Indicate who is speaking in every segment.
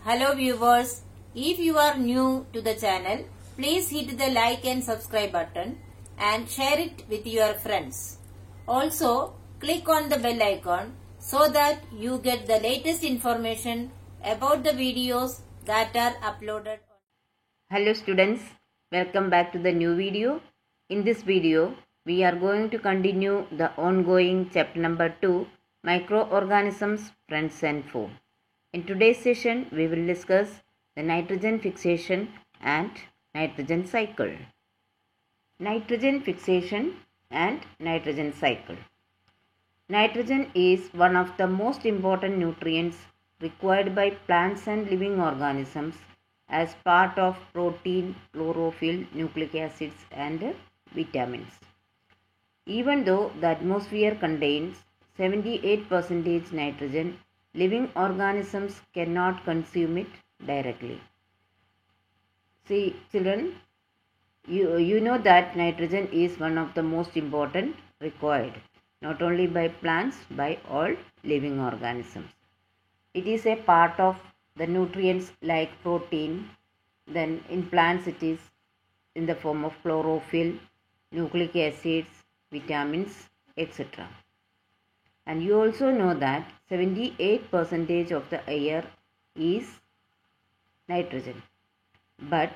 Speaker 1: Hello viewers, if you are new to the channel, please hit the like and subscribe button and share it with your friends. Also, click on the bell icon so that you get the latest information about the videos that are uploaded.
Speaker 2: Hello students, welcome back to the new video. In this video, we are going to continue the ongoing chapter number 2, Microorganisms, Friends and Foe. In today's session, we will discuss the nitrogen fixation and nitrogen cycle. Nitrogen fixation and nitrogen cycle. Nitrogen is one of the most important nutrients required by plants and living organisms as part of protein, chlorophyll, nucleic acids and vitamins. Even though the atmosphere contains 78% nitrogen, living organisms cannot consume it directly. See children, you know that nitrogen is one of the most important required not only by plants, by all living organisms. It is a part of the nutrients like protein, then in plants it is in the form of chlorophyll, nucleic acids, vitamins, etc. And you also know that 78% of the air is nitrogen. But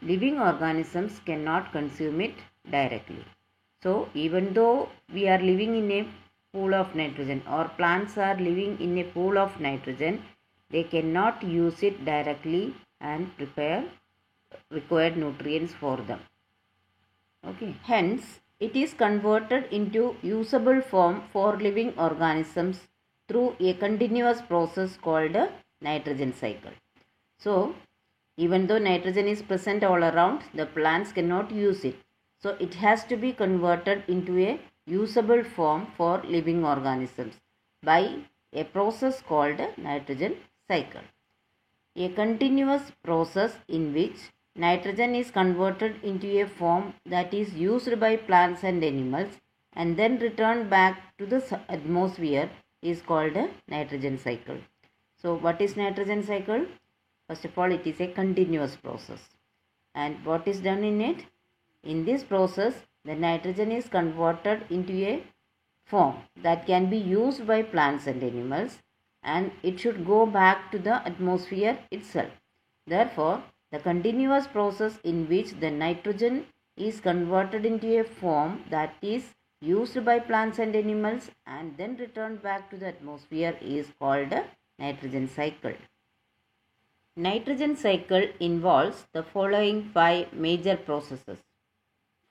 Speaker 2: living organisms cannot consume it directly. So even though we are living in a pool of nitrogen or plants are living in a pool of nitrogen, they cannot use it directly and prepare required nutrients for them. Okay. Hence, it is converted into usable form for living organisms through a continuous process called a nitrogen cycle. So, even though nitrogen is present all around, the plants cannot use it. So, it has to be converted into a usable form for living organisms by a process called a nitrogen cycle. A continuous process in which nitrogen is converted into a form that is used by plants and animals and then returned back to the atmosphere is called a nitrogen cycle. So, what is nitrogen cycle? First of all, it is a continuous process. And what is done in it? In this process, the nitrogen is converted into a form that can be used by plants and animals and it should go back to the atmosphere itself. Therefore, the continuous process in which the nitrogen is converted into a form that is used by plants and animals and then returned back to the atmosphere is called a nitrogen cycle. Nitrogen cycle involves the following 5 major processes.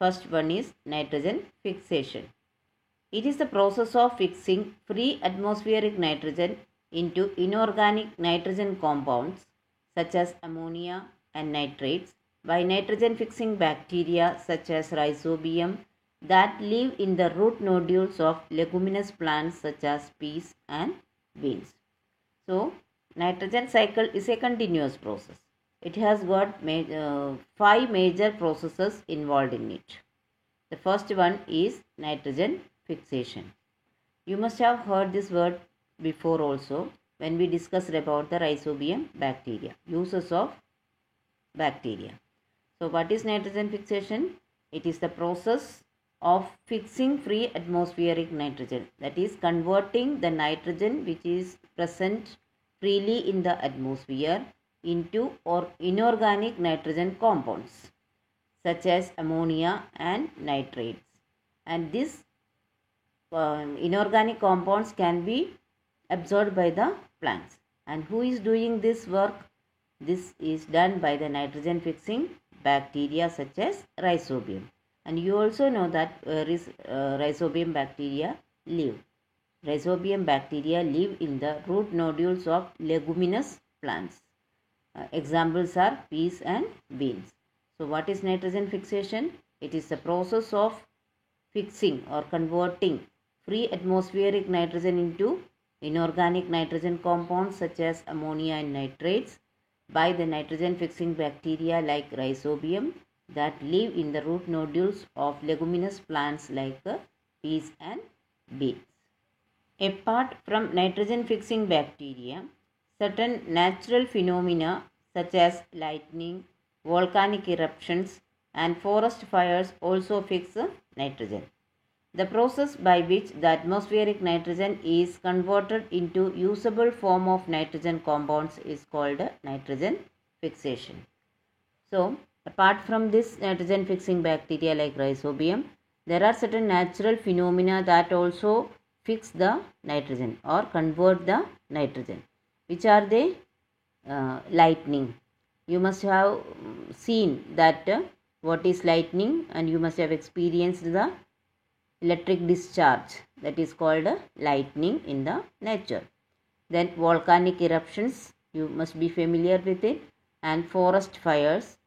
Speaker 2: First one is nitrogen fixation. It is the process of fixing free atmospheric nitrogen into inorganic nitrogen compounds such as ammonia and nitrates by nitrogen fixing bacteria such as rhizobium that live in the root nodules of leguminous plants such as peas and beans. So, nitrogen cycle is a continuous process. It has got 5 major processes involved in it. The first one is nitrogen fixation. You must have heard this word before also when we discussed about the rhizobium bacteria, uses of bacteria. So, what is nitrogen fixation? It is the process of fixing free atmospheric nitrogen, that is converting the nitrogen which is present freely in the atmosphere into or inorganic nitrogen compounds such as ammonia and nitrates. And these inorganic compounds can be absorbed by the plants. And who is doing this work? This is done by the nitrogen fixing bacteria such as rhizobium. And you also know that rhizobium bacteria live. Rhizobium bacteria live in the root nodules of leguminous plants. Examples are peas and beans. So, what is nitrogen fixation? It is the process of fixing or converting free atmospheric nitrogen into inorganic nitrogen compounds such as ammonia and nitrates by the nitrogen fixing bacteria like rhizobium that live in the root nodules of leguminous plants like peas and beans. Apart from nitrogen fixing bacteria, certain natural phenomena such as lightning, volcanic eruptions, and forest fires also fix nitrogen. The process by which the atmospheric nitrogen is converted into usable form of nitrogen compounds is called nitrogen fixation. So, apart from this nitrogen fixing bacteria like rhizobium, there are certain natural phenomena that also fix the nitrogen or convert the nitrogen. Which are they? Lightning. You must have seen that what is lightning, and you must have experienced the electric discharge that is called lightning in the nature. Then volcanic eruptions, you must be familiar with it, and forest fires,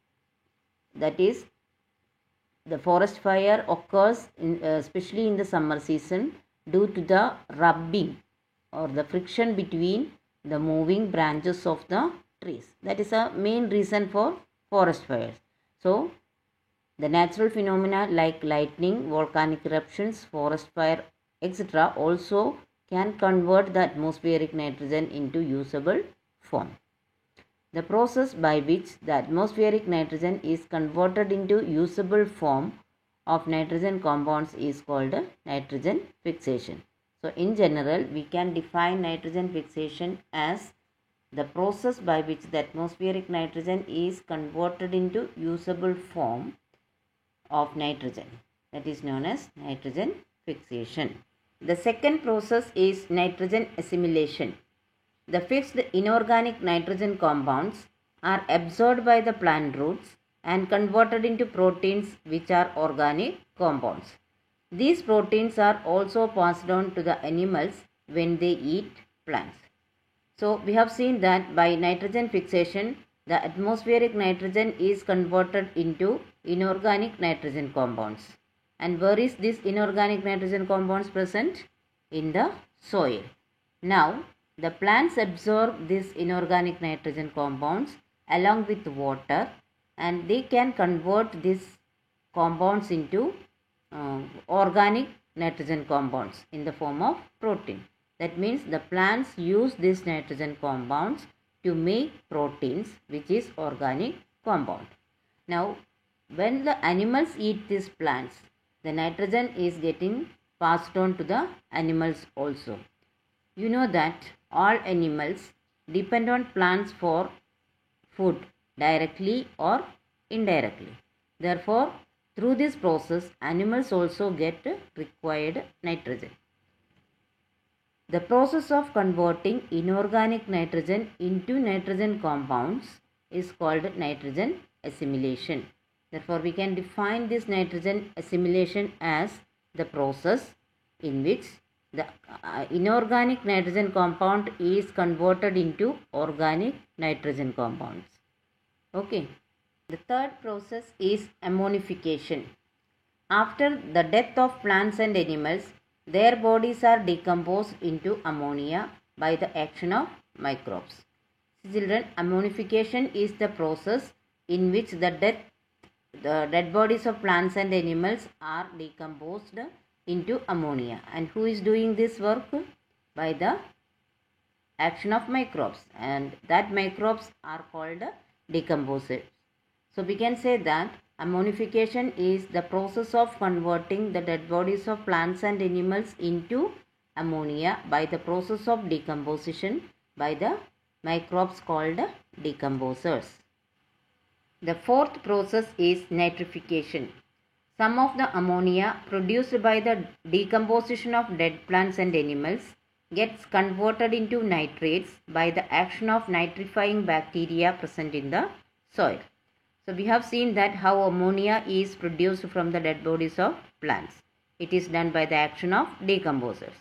Speaker 2: that is the forest fire occurs especially in the summer season due to the rubbing or the friction between the moving branches of the trees. That is a main reason for forest fires. So the natural phenomena like lightning, volcanic eruptions, forest fire, etc. also can convert the atmospheric nitrogen into usable form. The process by which the atmospheric nitrogen is converted into usable form of nitrogen compounds is called nitrogen fixation. So in general, we can define nitrogen fixation as the process by which the atmospheric nitrogen is converted into usable form of nitrogen, that is known as nitrogen fixation. The second process is nitrogen assimilation. The fixed inorganic nitrogen compounds are absorbed by the plant roots and converted into proteins which are organic compounds. These proteins are also passed on to the animals when they eat plants. So we have seen that by nitrogen fixation, the atmospheric nitrogen is converted into inorganic nitrogen compounds. And where is this inorganic nitrogen compounds present? In the soil. Now, the plants absorb these inorganic nitrogen compounds along with water, and they can convert these compounds into organic nitrogen compounds in the form of protein. That means the plants use these nitrogen compounds to make proteins, which is organic compound. Now, when the animals eat these plants, the nitrogen is getting passed on to the animals also. You know that all animals depend on plants for food directly or indirectly. Therefore, through this process, animals also get required nitrogen. The process of converting inorganic nitrogen into nitrogen compounds is called nitrogen assimilation. Therefore, we can define this nitrogen assimilation as the process in which the inorganic nitrogen compound is converted into organic nitrogen compounds. Okay. The third process is ammonification. After the death of plants and animals, their bodies are decomposed into ammonia by the action of microbes. Children, ammonification is the process in which the dead bodies of plants and animals are decomposed into ammonia. And who is doing this work? By the action of microbes, and that microbes are called decomposers. So we can say that ammonification is the process of converting the dead bodies of plants and animals into ammonia by the process of decomposition by the microbes called decomposers. The fourth process is nitrification. Some of the ammonia produced by the decomposition of dead plants and animals gets converted into nitrates by the action of nitrifying bacteria present in the soil. So we have seen that how ammonia is produced from the dead bodies of plants. It is done by the action of decomposers.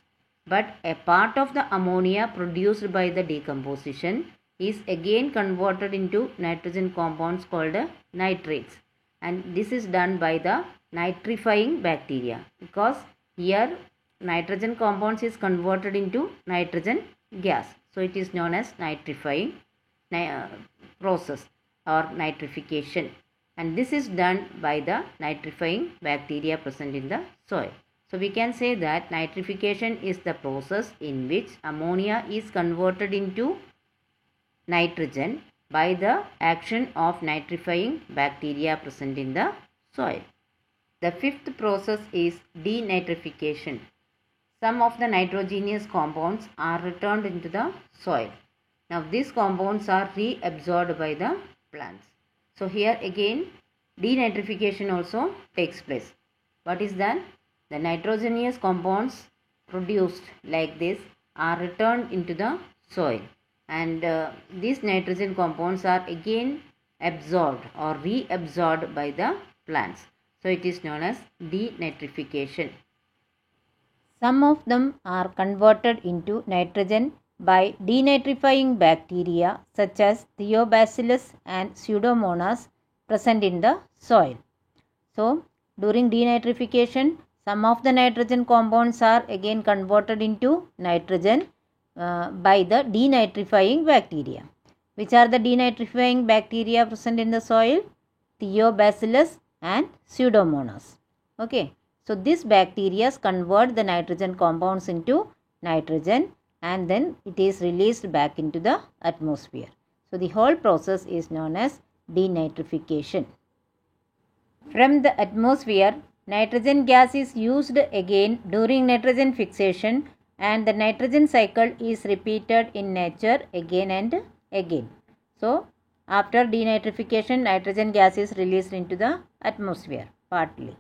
Speaker 2: But a part of the ammonia produced by the decomposition is again converted into nitrogen compounds called nitrates. And this is done by the nitrifying bacteria, because here nitrogen compounds is converted into nitrogen gas. So it is known as nitrifying process or nitrification, and this is done by the nitrifying bacteria present in the soil. So we can say that nitrification is the process in which ammonia is converted into nitrogen by the action of nitrifying bacteria present in the soil. The fifth process is denitrification. Some of the nitrogenous compounds are returned into the soil. Now these compounds are reabsorbed by the plants. So here again denitrification also takes place. What is that? The nitrogenous compounds produced like this are returned into the soil, and these nitrogen compounds are again absorbed or reabsorbed by the plants. So it is known as denitrification.
Speaker 1: Some of them are converted into nitrogen by denitrifying bacteria such as Theobacillus and Pseudomonas present in the soil. So, during denitrification, some of the nitrogen compounds are again converted into nitrogen by the denitrifying bacteria. Which are the denitrifying bacteria present in the soil? Theobacillus and Pseudomonas. Okay. So, these bacteria convert the nitrogen compounds into nitrogen and then it is released back into the atmosphere. So, the whole process is known as denitrification. From the atmosphere, nitrogen gas is used again during nitrogen fixation and the nitrogen cycle is repeated in nature again and again. So, after denitrification, nitrogen gas is released into the atmosphere partly.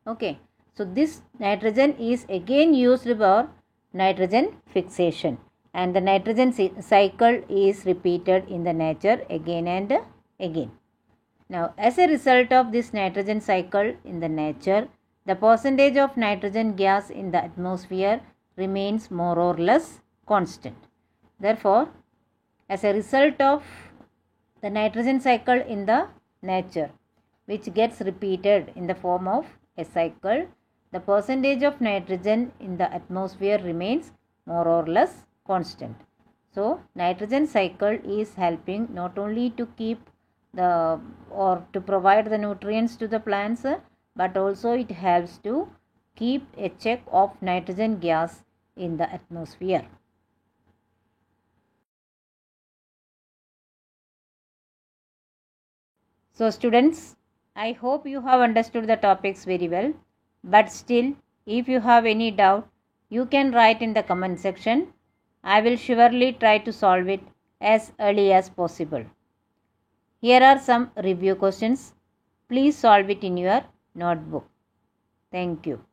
Speaker 1: Okay. So, this nitrogen is again used for nitrogen fixation and the nitrogen cycle is repeated in the nature again and again. Now, as a result of this nitrogen cycle in the nature, the percentage of nitrogen gas in the atmosphere remains more or less constant. Therefore, as a result of the nitrogen cycle in the nature, which gets repeated in the form of a cycle, the percentage of nitrogen in the atmosphere remains more or less constant. So, nitrogen cycle is helping not only to keep the or to provide the nutrients to the plants, but also it helps to keep a check of nitrogen gas in the atmosphere. So students, I hope you have understood the topics very well, but still if you have any doubt, you can write in the comment section. I will surely try to solve it as early as possible. Here are some review questions. Please solve it in your notebook. Thank you.